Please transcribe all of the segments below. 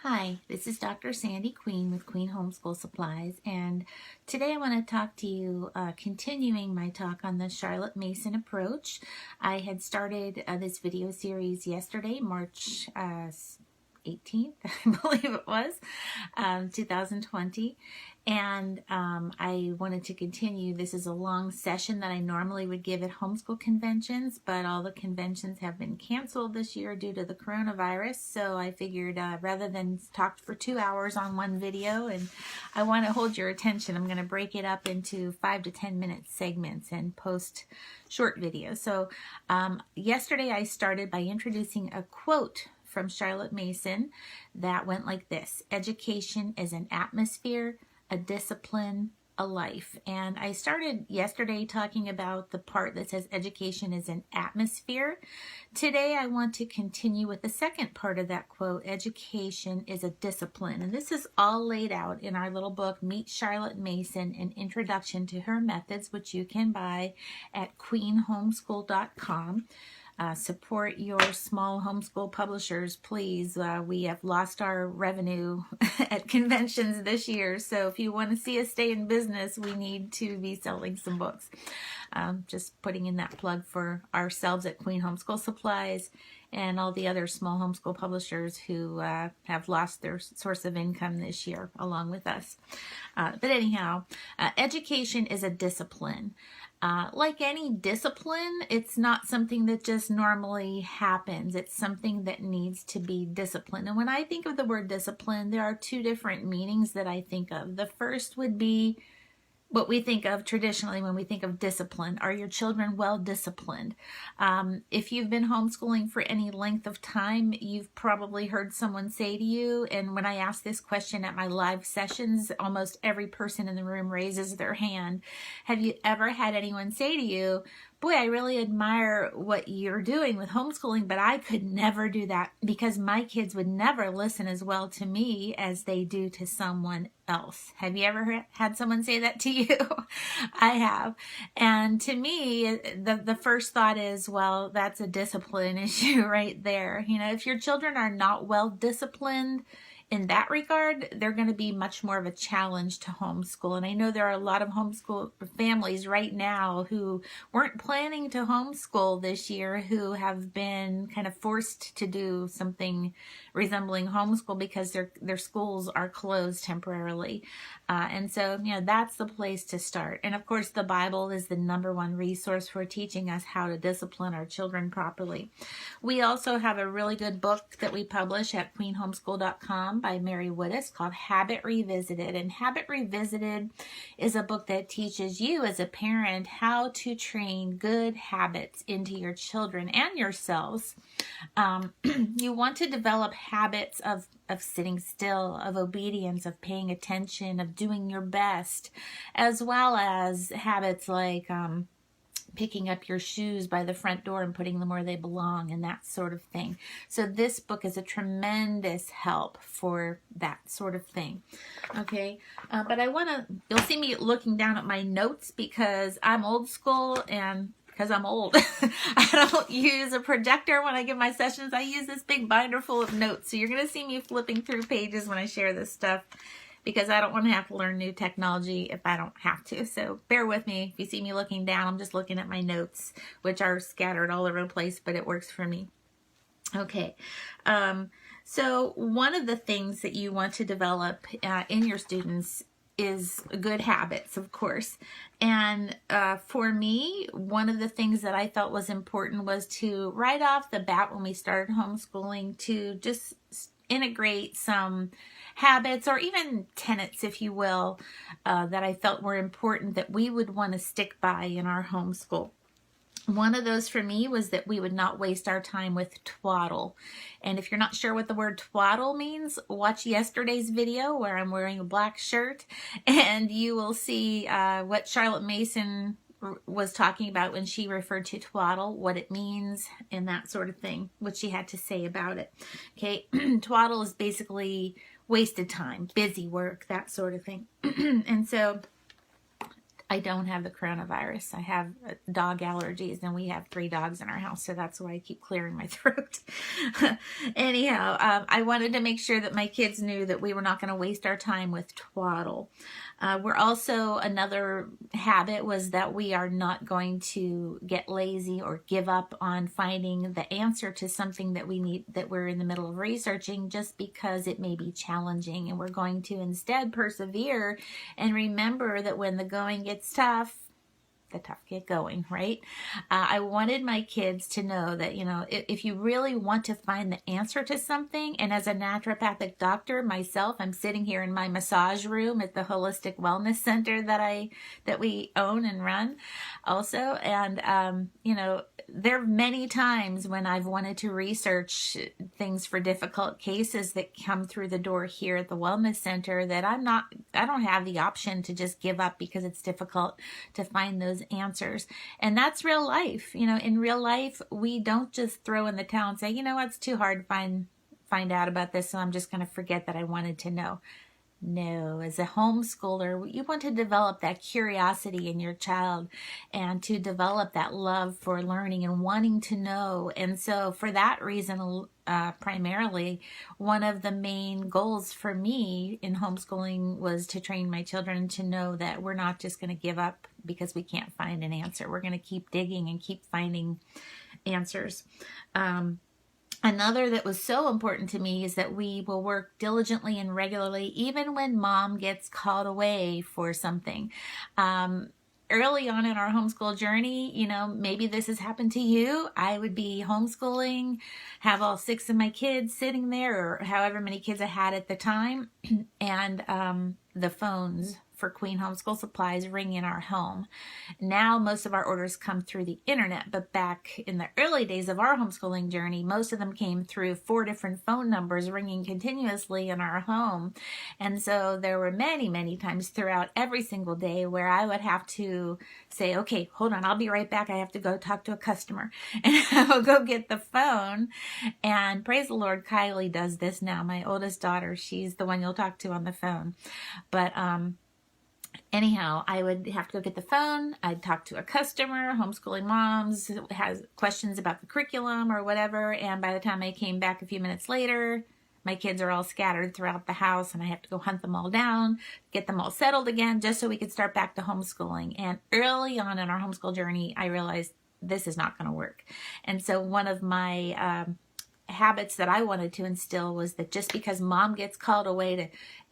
Hi, this is Dr. Sandy Queen with Queen Homeschool Supplies, and today I want to talk to you, continuing my talk on the Charlotte Mason approach. I had started this video series yesterday, March 18th, I believe it was, 2020. And I wanted to continue. This is a long session that I normally would give at homeschool conventions, but all the conventions have been canceled this year due to the coronavirus. So I figured rather than talk for 2 hours on one video, and I want to hold your attention, I'm going to break it up into 5 to 10 minute segments and post short videos. So yesterday I started by introducing a quote from Charlotte Mason that went like this: "Education is an atmosphere, a discipline, a life." And I started yesterday talking about the part that says education is an atmosphere. Today I want to continue with the second part of that quote: education is a discipline. And this is all laid out in our little book, Meet Charlotte Mason, an Introduction to Her Methods, which you can buy at queenhomeschool.com. Support your small homeschool publishers, please. We have lost our revenue at conventions this year, so if you want to see us stay in business, we need to be selling some books. Just putting in that plug for ourselves at Queen Homeschool Supplies and all the other small homeschool publishers who have lost their source of income this year along with us. But anyhow, education is a discipline. Like any discipline, it's not something that just normally happens. It's something that needs to be disciplined. And when I think of the word discipline, there are two different meanings that I think of. The first would be what we think of traditionally when we think of discipline. Are your children well disciplined? If you've been homeschooling for any length of time, you've probably heard someone say to you, and when I ask this question at my live sessions, almost every person in the room raises their hand. Have you ever had anyone say to you, "Boy, I really admire what you're doing with homeschooling, but I could never do that because my kids would never listen as well to me as they do to someone else"? Have you ever had someone say that to you? I have. And to me, the first thought is, well, that's a discipline issue right there. You know, if your children are not well disciplined in that regard, they're going to be much more of a challenge to homeschool. And I know there are a lot of homeschool families right now who weren't planning to homeschool this year, who have been kind of forced to do something resembling homeschool because their schools are closed temporarily. And so, you know, that's the place to start. And of course, the Bible is the #1 resource for teaching us how to discipline our children properly. We also have a really good book that we publish at queenhomeschool.com by Mary Woodis called Habit Revisited. And Habit Revisited is a book that teaches you as a parent how to train good habits into your children and yourselves. You want to develop habits of sitting still, of obedience, of paying attention, of doing your best, as well as habits like picking up your shoes by the front door and putting them where they belong and that sort of thing. So this book is a tremendous help for that sort of thing. Okay, but you'll see me looking down at my notes because I'm old school, and because I'm old, I don't use a projector when I give my sessions. I use this big binder full of notes. So you're going to see me flipping through pages when I share this stuff, because I don't want to have to learn new technology if I don't have to. So bear with me. If you see me looking down, I'm just looking at my notes, which are scattered all over the place, but it works for me. Okay. So one of the things that you want to develop in your students is good habits, of course. And for me, one of the things that I felt was important was to, right off the bat when we started homeschooling, to just integrate some habits or even tenets, if you will, that I felt were important that we would want to stick by in our homeschool. One of those for me was that we would not waste our time with twaddle. And if you're not sure what the word twaddle means, watch yesterday's video where I'm wearing a black shirt, and you will see what Charlotte Mason was talking about when she referred to twaddle, what it means, and that sort of thing, what she had to say about it. Okay, twaddle is basically wasted time, busy work, that sort of thing. And so I don't have the coronavirus. I have dog allergies, and we have 3 dogs in our house, so that's why I keep clearing my throat. Anyhow, I wanted to make sure that my kids knew that we were not going to waste our time with twaddle. We're also, another habit was that we are not going to get lazy or give up on finding the answer to something that we need, that we're in the middle of researching, just because it may be challenging, and we're going to instead persevere and remember that when the going gets tough, the tough get going, right? I wanted my kids to know that, if you really want to find the answer to something, and as a naturopathic doctor myself, I'm sitting here in my massage room at the Holistic Wellness Center that we own and run also. And, there are many times when I've wanted to research things for difficult cases that come through the door here at the Wellness Center that I don't have the option to just give up because it's difficult to find those answers. And that's real life. In real life, we don't just throw in the towel and say, it's too hard to find out about this, so I'm just going to forget that I wanted to know. No, as a homeschooler, you want to develop that curiosity in your child and to develop that love for learning and wanting to know. And so for that reason, primarily, one of the main goals for me in homeschooling was to train my children to know that we're not just going to give up because we can't find an answer. We're going to keep digging and keep finding answers. Another that was so important to me is that we will work diligently and regularly, even when mom gets called away for something. Early on in our homeschool journey, maybe this has happened to you. I would be homeschooling, have all 6 of my kids sitting there, or however many kids I had at the time, and the phones for Queen Homeschool Supplies ring in our home. Now most of our orders come through the internet, but back in the early days of our homeschooling journey, most of them came through 4 different phone numbers ringing continuously in our home. And so there were many, many times throughout every single day where I would have to say, okay, hold on, I'll be right back. I have to go talk to a customer. And I will go get the phone. And praise the Lord, Kylie does this now. My oldest daughter, she's the one you'll talk to on the phone. But, anyhow, I would have to go get the phone. I'd talk to a customer, homeschooling moms, has questions about the curriculum or whatever. And by the time I came back a few minutes later, my kids are all scattered throughout the house, and I have to go hunt them all down, get them all settled again, just so we could start back to homeschooling. And early on in our homeschool journey, I realized this is not going to work. And so one of my habits that I wanted to instill was that just because mom gets called away to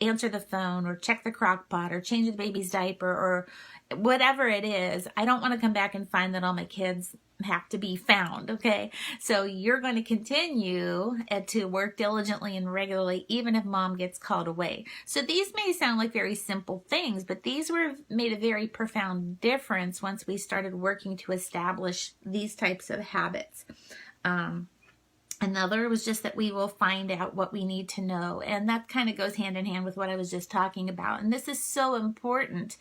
answer the phone or check the crock pot or change the baby's diaper or whatever it is, I don't want to come back and find that all my kids have to be found. Okay. So you're going to continue to work diligently and regularly, even if mom gets called away. So these may sound like very simple things, but these made a very profound difference once we started working to establish these types of habits. Another was just that we will find out what we need to know. And that kind of goes hand in hand with what I was just talking about. And this is so important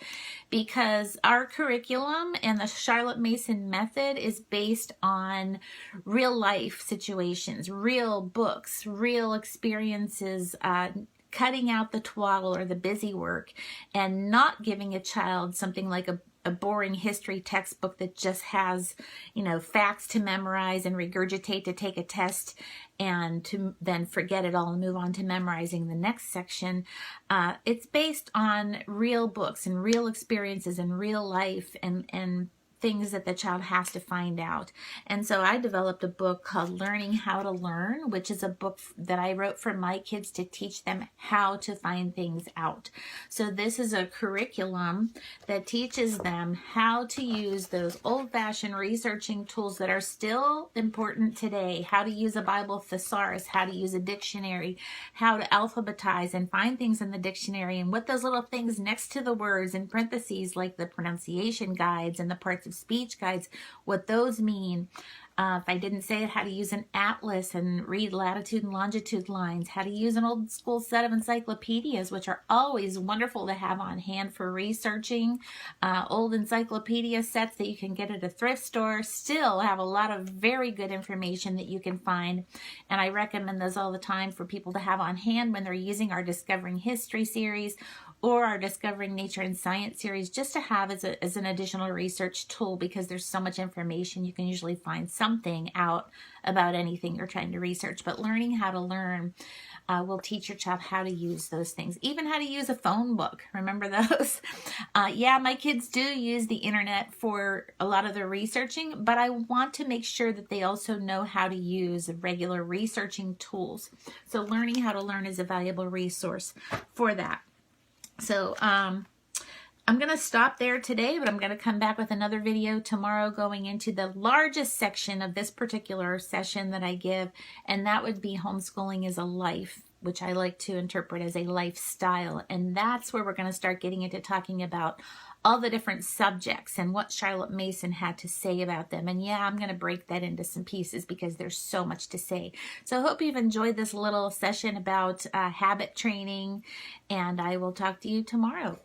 because our curriculum and the Charlotte Mason method is based on real life situations, real books, real experiences, cutting out the twaddle or the busy work, and not giving a child something like a boring history textbook that just has, facts to memorize and regurgitate to take a test and to then forget it all and move on to memorizing the next section. It's based on real books and real experiences and real life and things that the child has to find out. And so I developed a book called Learning How to Learn, which is a book that I wrote for my kids to teach them how to find things out. So this is a curriculum that teaches them how to use those old-fashioned researching tools that are still important today, how to use a Bible thesaurus, how to use a dictionary, how to alphabetize and find things in the dictionary, and what those little things next to the words in parentheses, like the pronunciation guides and the parts of speech guides, what those mean. If I didn't say it, how to use an atlas and read latitude and longitude lines, how to use an old school set of encyclopedias, which are always wonderful to have on hand for researching. Old encyclopedia sets that you can get at a thrift store still have a lot of very good information that you can find, and I recommend those all the time for people to have on hand when they're using our Discovering History series or our Discovering Nature and Science series, just to have as an additional research tool, because there's so much information. You can usually find something out about anything you're trying to research, but learning how to learn will teach your child how to use those things. Even how to use a phone book. Remember those? Yeah, my kids do use the internet for a lot of their researching, but I want to make sure that they also know how to use regular researching tools. So learning how to learn is a valuable resource for that. So I'm going to stop there today, but I'm going to come back with another video tomorrow going into the largest section of this particular session that I give, and that would be homeschooling as a life, which I like to interpret as a lifestyle. And that's where we're going to start getting into talking about all the different subjects and what Charlotte Mason had to say about them. And yeah, I'm going to break that into some pieces because there's so much to say. So I hope you've enjoyed this little session about habit training, and I will talk to you tomorrow.